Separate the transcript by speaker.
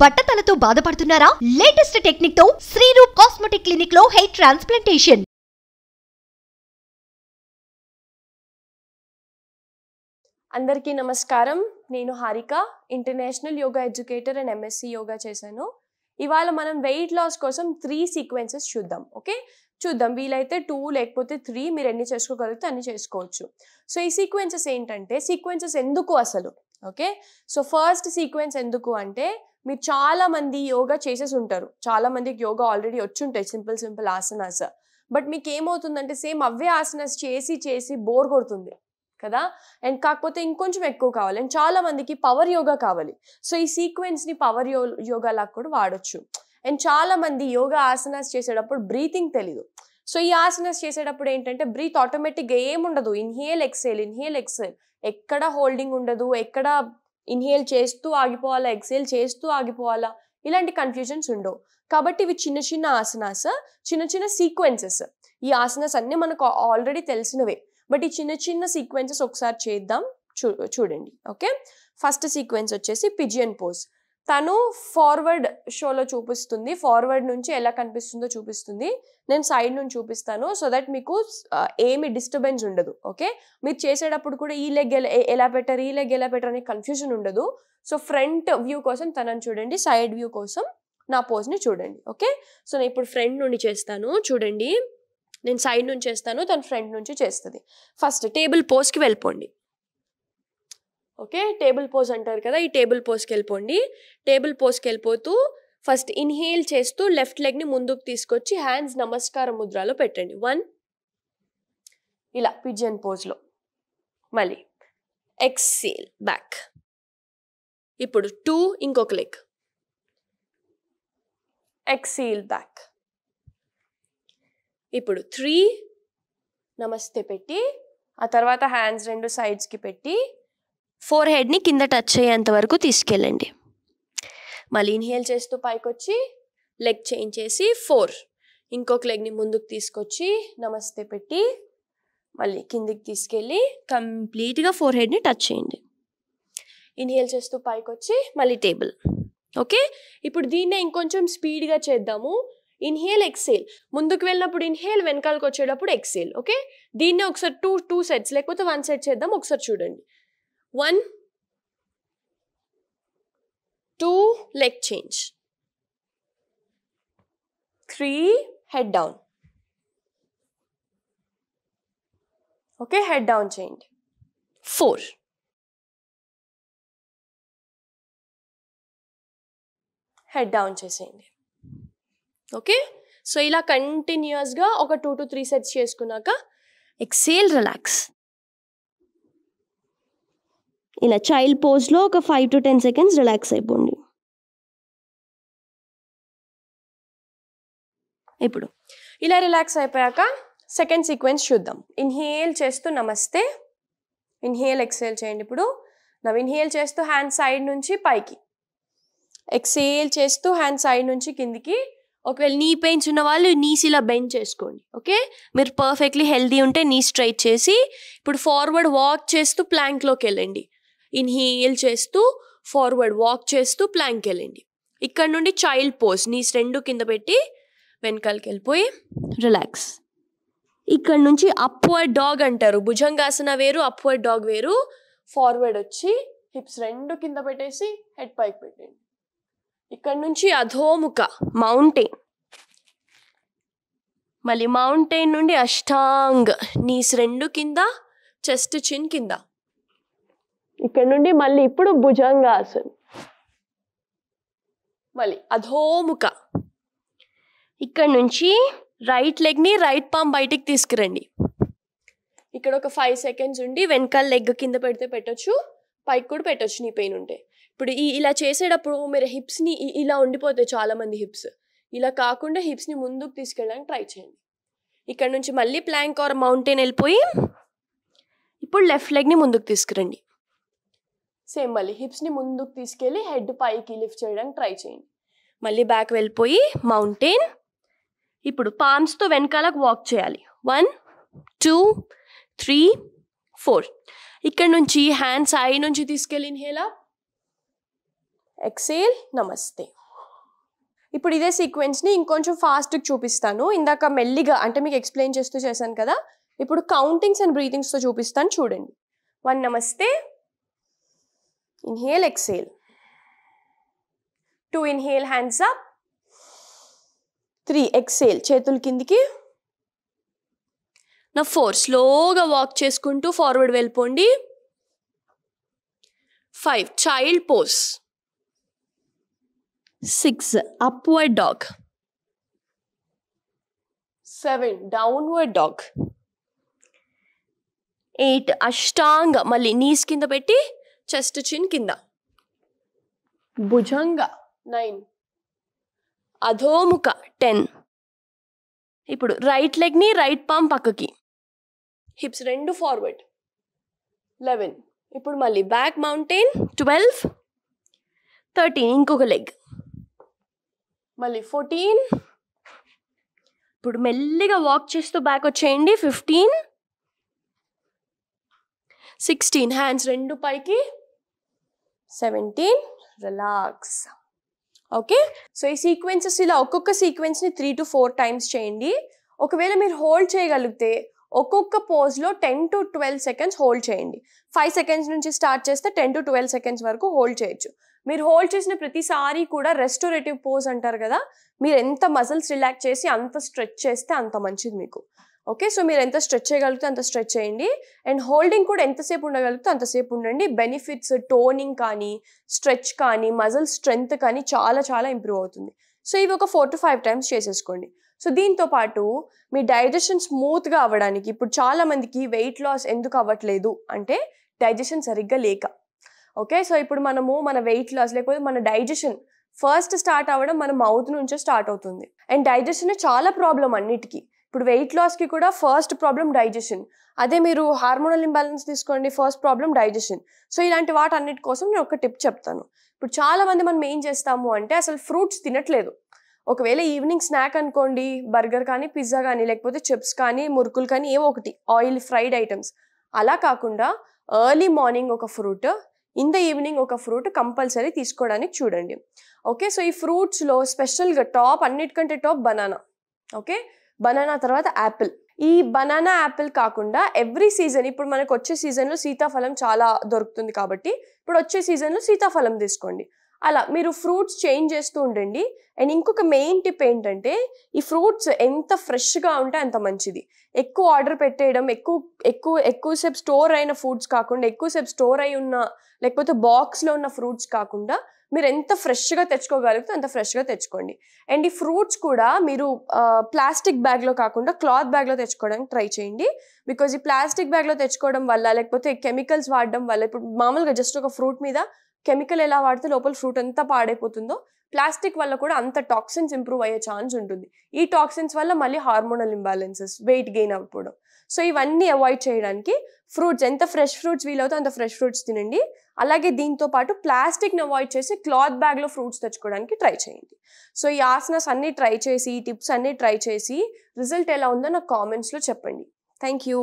Speaker 1: బట్టతలతో బాధపడుతున్నారా? Latest technique తో Shreeroop cosmetic clinic లో హెయిర్ ట్రాన్స్ప్లాంటేషన్.
Speaker 2: అందరికీ నమస్కారం. నేను Harika, international yoga educator and MSc yoga చేశాను. ఇవాళ మనం వెయిట్ లాస్ కోసం 3 సీక్వెన్సెస్ చూద్దాం. ఓకే, చూద్దాం. వీలైతే 2 లేకపోతే 3, మీరు ఎన్ని చేసుకోగలిగితే అన్ని చేసుకోవచ్చు. సో ఈ సీక్వెన్సెస్ ఏంటంటే, సీక్వెన్సెస్ ఎందుకు అసలు? ఓకే, సో ఫస్ట్ సీక్వెన్స్ ఎందుకు అంటే, మీరు చాలా మంది యోగా చేసేసి ఉంటారు, చాలా మందికి యోగా ఆల్రెడీ వచ్చి ఉంటాయి, సింపుల్ ఆసనాస్. బట్ మీకు ఏమవుతుందంటే, సేమ్ అవే ఆసనాస్ చేసి బోర్ కొడుతుంది కదా, అండ్ కాకపోతే ఇంకొంచెం ఎక్కువ కావాలి, అండ్ చాలా మందికి పవర్ యోగా కావాలి. సో ఈ సీక్వెన్స్ని పవర్ యోగా లాగా కూడా వాడచ్చు. అండ్ చాలా మంది యోగా ఆసనాస్ చేసేటప్పుడు బ్రీతింగ్ తెలీదు. సో ఈ ఆసనాస్ చేసేటప్పుడు ఏంటంటే, బ్రీత్ ఆటోమేటిక్గా ఏముండదు, ఇన్హేల్ ఎక్సేల్, ఎక్కడ హోల్డింగ్ ఉండదు, ఎక్కడ ఇన్హేల్ చేస్తూ ఆగిపోవాలా, ఎక్సేల్ చేస్తూ ఆగిపోవాలా, ఇలాంటి కన్ఫ్యూజన్స్ ఉండవు. కాబట్టి ఇవి చిన్న ఆసనాస్, చిన్న సీక్వెన్సెస్. ఈ ఆసనాస్ అన్నీ మనకు ఆల్రెడీ తెలిసినవే, బట్ ఈ చిన్న సీక్వెన్సెస్ ఒకసారి చేద్దాం, చూడండి. ఓకే, ఫస్ట్ సీక్వెన్స్ వచ్చేసి పిజియన్ పోజ్. తను ఫార్వర్డ్ షోలో చూపిస్తుంది, ఫార్వర్డ్ నుంచి ఎలా కనిపిస్తుందో చూపిస్తుంది, నేను సైడ్ నుంచి చూపిస్తాను, సో దట్ మీకు ఏమి డిస్టర్బెన్స్ ఉండదు. ఓకే, మీరు చేసేటప్పుడు కూడా ఈ లెగ్ ఎలా పెట్టారు, ఈ లెగ్ ఎలా పెట్టారు అనే కన్ఫ్యూజన్ ఉండదు. సో ఫ్రంట్ వ్యూ కోసం తనని చూడండి, సైడ్ వ్యూ కోసం నా పోజ్ని చూడండి. ఓకే, సో నేను ఇప్పుడు ఫ్రంట్ నుండి చేస్తాను, చూడండి. నేను సైడ్ నుంచి చేస్తాను, తను ఫ్రంట్ నుంచి చేస్తుంది. ఫస్ట్ టేబుల్ పోజ్కి వెళ్ళిపోండి. ఓకే, టేబుల్ పోజ్ అంటారు కదా, ఈ టేబుల్ పోజ్కి వెళ్ళిపోండి. టేబుల్ పోజ్కి వెళ్ళిపోతూ ఫస్ట్ ఇన్హేల్ చేస్తూ లెఫ్ట్ లెగ్ని ముందుకు తీసుకొచ్చి హ్యాండ్స్ నమస్కార ముద్రలో పెట్టండి. 1, ఇలా పిజియన్ పోజ్లో. మళ్ళీ ఎక్సేల్ బ్యాక్. ఇప్పుడు 2, ఇంకొక లెగ్, ఎక్సేల్ బ్యాక్. ఇప్పుడు 3, నమస్తే పెట్టి, ఆ తర్వాత హ్యాండ్స్ 2 సైడ్స్కి పెట్టి ఫోర్ హెడ్ని కింద టచ్ అయ్యేంత వరకు తీసుకెళ్ళండి. మళ్ళీ ఇన్హేల్ చేస్తూ పైకి వచ్చి లెగ్ చేంజ్ చేసి 4, ఇంకొక లెగ్ని ముందుకు తీసుకొచ్చి నమస్తే పెట్టి మళ్ళీ కిందికి తీసుకెళ్ళి కంప్లీట్గా ఫోర్ హెడ్ని టచ్ చేయండి. ఇన్హేల్ చేస్తూ పైకి వచ్చి మళ్ళీ టేబుల్. ఓకే, ఇప్పుడు దీన్నే ఇంకొంచెం స్పీడ్గా చేద్దాము. ఇన్హేల్ ఎక్సేల్, ముందుకు వెళ్ళినప్పుడు ఇన్హేల్, వెనకాలకు వచ్చేటప్పుడు ఎక్సేల్. ఓకే, దీన్నే ఒకసారి టూ సెట్స్ లేకపోతే 1 సెట్ చేద్దాం. ఒకసారి చూడండి. 1, 2, leg change. 3, head down. Okay, head down చేయండి. 4, హెడ్ డౌన్ చేసేయండి. ఓకే, సో ఇలా కంటిన్యూస్గా ఒక 2 to 3 సెట్స్ చేసుకున్నాక ఎక్సేల్, రిలాక్స్. ఇలా చైల్డ్ పోజ్లో ఒక 5 to 10 సెకండ్స్ రిలాక్స్ అయిపోండి. ఇప్పుడు ఇలా రిలాక్స్ అయిపోయాక సెకండ్ సీక్వెన్స్ చూద్దాం. ఇన్హేల్ చేస్తూ నమస్తే, ఇన్హేల్ ఎక్సేల్ చేయండి. ఇప్పుడు ఇన్హేల్ చేస్తూ హ్యాండ్ సైడ్ నుంచి పైకి, ఎక్సేల్ చేస్తూ హ్యాండ్ సైడ్ నుంచి కిందికి. ఒకవేళ నీ పెయిన్స్ ఉన్న వాళ్ళు నీస్ ఇలా బెండ్ చేసుకోండి. ఓకే, మీరు పర్ఫెక్ట్లీ హెల్దీ ఉంటే నీ స్ట్రైట్ చేసి ఇప్పుడు ఫార్వర్డ్ వాక్ చేస్తూ ప్లాంక్లోకి వెళ్ళండి. ఇన్హేల్ చేస్తూ ఫార్వర్డ్ వాక్ చేస్తూ ప్లాంక్ వెళ్ళండి. ఇక్కడ నుండి చైల్డ్ పోజ్, నీస్ 2 కింద పెట్టి వెనకాలకి వెళ్ళిపోయి రిలాక్స్. ఇక్కడ నుంచి అప్వర్డ్ డాగ్ అంటారు, భుజంగాసన వేరు, అప్వర్డ్ డాగ్ వేరు. ఫార్వర్డ్ వచ్చి హిప్స్ 2 కింద పెట్టేసి హెడ్ పైకి పెట్టండి. ఇక్కడ నుంచి అధోముఖ మౌంటైన్, మళ్ళీ మౌంటైన్ నుండి అష్టాంగ్, నీస్ 2 కింద, చెస్ట్ చిన్ కింద. ఇక్కడ నుండి మళ్ళీ ఇప్పుడు భుజంగాసన్, మళ్ళీ అధోముఖ. ఇక్కడ నుంచి రైట్ లెగ్ని రైట్ పామ్ బయటికి తీసుకురండి. ఇక్కడ ఒక 5 సెకండ్స్ ఉండి వెనకాల లెగ్ కింద పెడితే పెట్టొచ్చు, పైకి కూడా పెట్టొచ్చు నీ పెయిన్ ఉంటే. ఇప్పుడు ఇలా చేసేటప్పుడు మీరు హిప్స్ని ఇలా ఉండిపోతాయి చాలామంది హిప్స్, ఇలా కాకుండా హిప్స్ని ముందుకు తీసుకెళ్ళడానికి ట్రై చేయండి. ఇక్కడ నుంచి మళ్ళీ ప్లాంక్ ఆర్ మౌంటైన్ వెళ్ళిపోయి ఇప్పుడు లెఫ్ట్ లెగ్ని ముందుకు తీసుకురండి. సేమ్ మళ్ళీ హిప్స్ని ముందుకు తీసుకెళ్ళి హెడ్ పైకి లిఫ్ట్ చేయడానికి ట్రై చేయండి. మళ్ళీ బ్యాక్ వెళ్ళిపోయి మౌంటైన్. ఇప్పుడు పామ్స్తో వెనకాలకు వాక్ చేయాలి. 1, 2, 3, 4. ఇక్కడ నుంచి హ్యాండ్ సైడ్ నుంచి తీసుకెళ్ళి ఇన్హేల్ అప్, ఎక్సేల్, నమస్తే. ఇప్పుడు ఇదే సీక్వెన్స్ని ఇంకొంచెం ఫాస్ట్గా చూపిస్తాను. ఇందాక మెల్లిగా అంటే మీకు ఎక్స్ప్లెయిన్ చేస్తూ చేశాను కదా, ఇప్పుడు కౌంటింగ్స్ అండ్ బ్రీతింగ్స్తో చూపిస్తాను చూడండి. 1 నమస్తే, inhale exhale, 2 inhale hands up, 3 exhale చేతులు కిందికి, నా 4 స్లోగా వాక్ చేసుకుంటూ ఫార్వర్డ్ వెళ్ళిపోండి, 5 child pose, 6 upward dog, 7 downward dog, 8 అష్టాంగ, మళ్ళీ నీస్ కింద పెట్టి చెస్ట్ చిన్ కింద, భుజంగ 9, అధోముఖ 10. ఇప్పుడు రైట్ లెగ్ని రైట్ పామ్ పక్కకి, హిప్స్ 2 ఫార్వర్డ్ 11. ఇప్పుడు మళ్ళీ బ్యాక్ మౌంటైన్ 12, 13 ఇంకొక లెగ్, మళ్ళీ 14. ఇప్పుడు మెల్లిగా వాక్ చేస్తూ బ్యాక్ వచ్చేయండి, 15, 16 హ్యాండ్స్ 2 పైకి, 17 రిలాక్స్. ఓకే, సో ఈ సీక్వెన్సెస్ ఇలా ఒక్కొక్క సీక్వెన్స్ని 3 to 4 times చేయండి. ఒకవేళ మీరు హోల్డ్ చేయగలిగితే ఒక్కొక్క పోజ్లో 10 to 12 seconds హోల్డ్ చేయండి. 5 seconds నుంచి స్టార్ట్ చేస్తే 10 to 12 seconds వరకు హోల్డ్ చేయొచ్చు. మీరు హోల్డ్ చేసిన ప్రతిసారి కూడా రెస్టోరేటివ్ పోజ్ అంటారు కదా, మీరు ఎంత మజిల్స్ రిలాక్స్ చేసి అంత స్ట్రెచ్ చేస్తే అంత మంచిది మీకు. ఓకే, సో మీరు ఎంత స్ట్రెచ్ చేయగలిగితే అంత స్ట్రెచ్ చేయండి. అండ్ హోల్డింగ్ కూడా ఎంతసేపు ఉండగలిగితే అంతసేపు ఉండండి. బెనిఫిట్స్ టోనింగ్ కానీ, స్ట్రెచ్ కానీ, మజిల్ స్ట్రెంగ్త్ కానీ చాలా చాలా ఇంప్రూవ్ అవుతుంది. సో ఇవి ఒక 4 to 5 times చేసేసుకోండి. సో దీంతో పాటు మీ డైజెషన్ స్మూత్గా అవ్వడానికి, ఇప్పుడు చాలా మందికి వెయిట్ లాస్ ఎందుకు అవ్వట్లేదు అంటే డైజెషన్ సరిగ్గా లేక. ఓకే, సో ఇప్పుడు మనము మన వెయిట్ లాస్ లేకపోతే మన డైజెషన్ ఫస్ట్ స్టార్ట్ అవ్వడం మన మౌత్ నుంచే స్టార్ట్ అవుతుంది. అండ్ డైజెషన్ చాలా ప్రాబ్లం అన్నిటికీ. ఇప్పుడు వెయిట్ లాస్కి కూడా ఫస్ట్ ప్రాబ్లం డైజెషన్. అదే మీరు హార్మోనల్ ఇంబ్యాలెన్స్ తీసుకోండి, ఫస్ట్ ప్రాబ్లం డైజెషన్. సో ఇలాంటి వాటన్నిటి కోసం నేను ఒక టిప్ చెప్తాను. ఇప్పుడు చాలా మంది మనం ఏం చేస్తాము అంటే అసలు ఫ్రూట్స్ తినట్లేదు. ఒకవేళ ఈవినింగ్ స్నాక్ అనుకోండి, బర్గర్ కానీ, పిజ్జా కానీ, లేకపోతే చిప్స్ కానీ, మురుకులు కానీ, ఏవో ఒకటి ఆయిల్ ఫ్రైడ్ ఐటమ్స్. అలా కాకుండా ఎర్లీ మార్నింగ్ ఒక ఫ్రూట్, ఇన్ ద ఈవినింగ్ ఒక ఫ్రూట్ కంపల్సరీ తీసుకోవడానికి చూడండి. ఓకే, సో ఈ ఫ్రూట్స్లో స్పెషల్గా టాప్, అన్నిటికంటే టాప్ బనానా. ఓకే, బనానా తర్వాత యాపిల్. ఈ బనానా యాపిల్ కాకుండా ఎవ్రీ సీజన్, ఇప్పుడు మనకు వచ్చే సీజన్లో సీతాఫలం చాలా దొరుకుతుంది కాబట్టి ఇప్పుడు వచ్చే సీజన్లో సీతాఫలం తీసుకోండి. అలా మీరు ఫ్రూట్స్ చేంజ్ చేస్తూ ఉండండి. అండ్ ఇంకొక మెయిన్ టిప్ ఏంటంటే ఈ ఫ్రూట్స్ ఎంత ఫ్రెష్గా ఉంటే అంత మంచిది. ఎక్కువ ఆర్డర్ పెట్టేయడం, ఎక్కువసేపు స్టోర్ అయిన ఫ్రూట్స్ కాకుండా, ఎక్కువసేపు స్టోర్ అయి ఉన్న లేకపోతే బాక్స్లో ఉన్న ఫ్రూట్స్ కాకుండా మీరు ఎంత ఫ్రెష్గా తెచ్చుకోగలిగితే అంత ఫ్రెష్గా తెచ్చుకోండి. అండ్ ఈ ఫ్రూట్స్ కూడా మీరు ప్లాస్టిక్ బ్యాగ్లో కాకుండా క్లాత్ బ్యాగ్లో తెచ్చుకోవడానికి ట్రై చేయండి. బికాజ్ ఈ ప్లాస్టిక్ బ్యాగ్లో తెచ్చుకోవడం వల్ల లేకపోతే కెమికల్స్ వాడడం వల్ల, ఇప్పుడు మామూలుగా జస్ట్ ఒక ఫ్రూట్ మీద కెమికల్ ఎలా వాడితే లోపల ఫ్రూట్ అంతా పాడైపోతుందో, ప్లాస్టిక్ వల్ల కూడా అంత టాక్సిన్స్ ఇంప్రూవ్ అయ్యే ఛాన్స్ ఉంటుంది. ఈ టాక్సిన్స్ వల్ల మళ్ళీ హార్మోనల్ ఇంబ్యాలెన్సెస్, వెయిట్ గెయిన్ అవ్వడం. సో ఇవన్నీ అవాయిడ్ చేయడానికి ఫ్రూట్స్, ఎంత ఫ్రెష్ ఫ్రూట్స్ వీలవుతో అంత ఫ్రెష్ ఫ్రూట్స్ తినండి. అలాగే దీంతో పాటు ప్లాస్టిక్ని అవాయిడ్ చేసి క్లాత్ బ్యాగ్లో ఫ్రూట్స్ తెచ్చుకోవడానికి ట్రై చేయండి. సో ఈ ఆసనాస్ అన్నీ ట్రై చేసి, ఈ టిప్స్ అన్నీ ట్రై చేసి రిజల్ట్ ఎలా ఉందో నాకు కామెంట్స్లో చెప్పండి. Thank you.